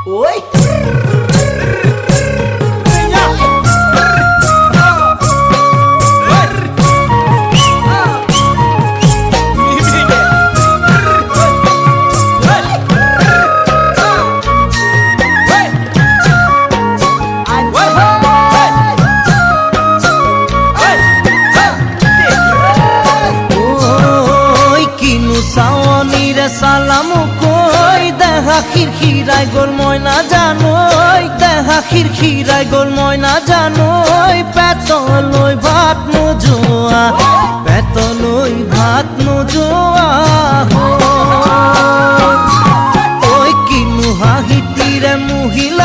ওই সালামু কই দেখা খিরখিরাই গোল ময়না জানোই দেখা খিরখিরাই গোল ময়না জানোই পেতলই ভাত নোজোয়া পেতলই ভাত নোজোয়া ওই কিনু হাহিতিরে মহিলা